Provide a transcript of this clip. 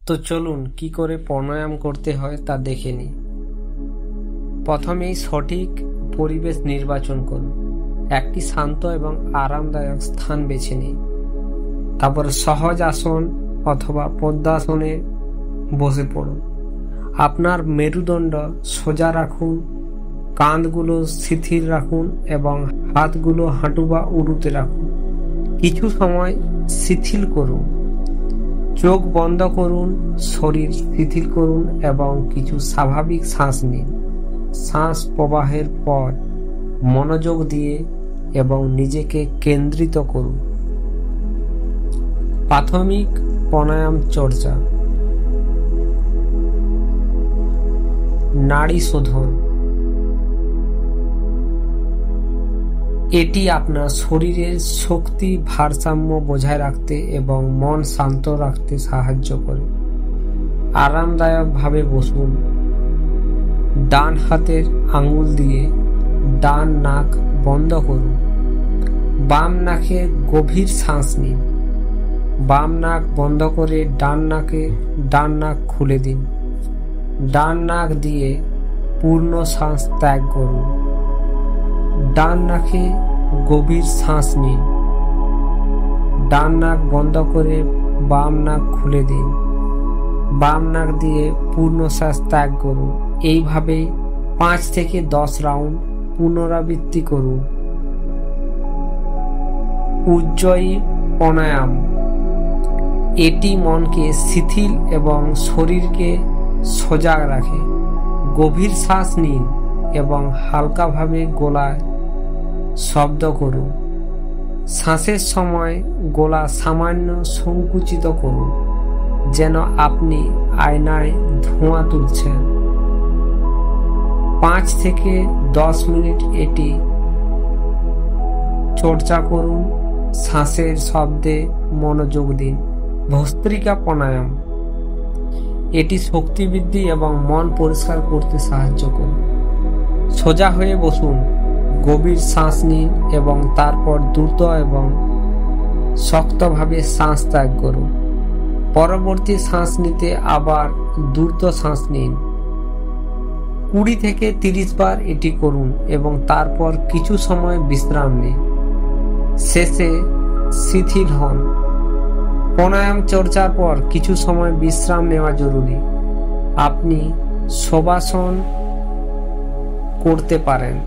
তো চলুন কি করে প্রাণায়াম করতে হয় তা দেখে নিই। প্রথমেই সঠিক পরিবেশ নির্বাচন করুন। একটি শান্ত এবং আরামদায়ক স্থান বেছে নিন। তারপর সহজ আসন অথবা পদ্মাসনে বসে পড়ুন। আপনার মেরুদণ্ড সোজা রাখুন, কাঁধগুলো শিথিল রাখুন এবং হাতগুলো হাঁটু বা উরুতে রাখুন। কিছু সময় শিথিল করুন, চোখ বন্ধ করুন, শরীর শিথিল করুন এবং কিছু স্বাভাবিক শ্বাস নিন। শ্বাস প্রবাহের পর মনোযোগ দিয়ে এবং নিজেকে কেন্দ্রিত করুন। প্রাথমিক প্রাণায়াম চর্চা। নাড়ি শোধন। এটি আপনার শরীরের শক্তি ভারসাম্য বজায় রাখতে এবং মন শান্ত রাখতে সাহায্য করে। আরামদায়কভাবে বসুন। ডান হাতের আঙ্গুল দিয়ে ডান নাক বন্ধ করুন। বাম নাকে গভীর শ্বাস নিন। বাম নাক বন্ধ করে ডান নাক খুলে দিন। ডান নাক দিয়ে পূর্ণ শ্বাস ত্যাগ করুন। ডান নাকে গভীর শ্বাস নিন। ডান নাক বন্ধ করে বাম নাক খুলে দিন। বাম নাক দিয়ে পূর্ণ শ্বাস ত্যাগ করুন। এইভাবে 5 থেকে 10 রাউন্ড পুনরাবৃত্তি করুন। উজ্জয়ী প্রাণায়াম। এটি মনকে শিথিল এবং শরীরকে সজাগ রাখে। গভীর শ্বাস নিন এবং হালকাভাবে গলায় শব্দ করুন। শ্বাসের সময় গলা সামান্য সংকুচিত করুন, যেন আপনি আয়নায় ধোঁয়া তুলছেন। 5 থেকে 10 মিনিট এটি চর্চা করুন। শ্বাসের শব্দে মনোযোগ দিন। ভস্ত্রিকা প্রাণায়াম। এটি শক্তি বৃদ্ধি এবং মন পরিষ্কার করতে সাহায্য করে। সোজা হয়ে বসুন, গভীর শ্বাস নিন এবং তারপর দ্রুত এবং শক্তভাবে শ্বাস ত্যাগ করুন। পরবর্তী শ্বাস নিতে আবার দ্রুত শ্বাস নিন। 20 থেকে 30 বার এটি করুন এবং তারপর কিছু সময় বিশ্রাম নিন। শেষে শিথিল হন। প্রাণায়াম চর্চার পর কিছু সময় বিশ্রাম নেওয়া জরুরি। আপনি শবাসন করতে পারেন।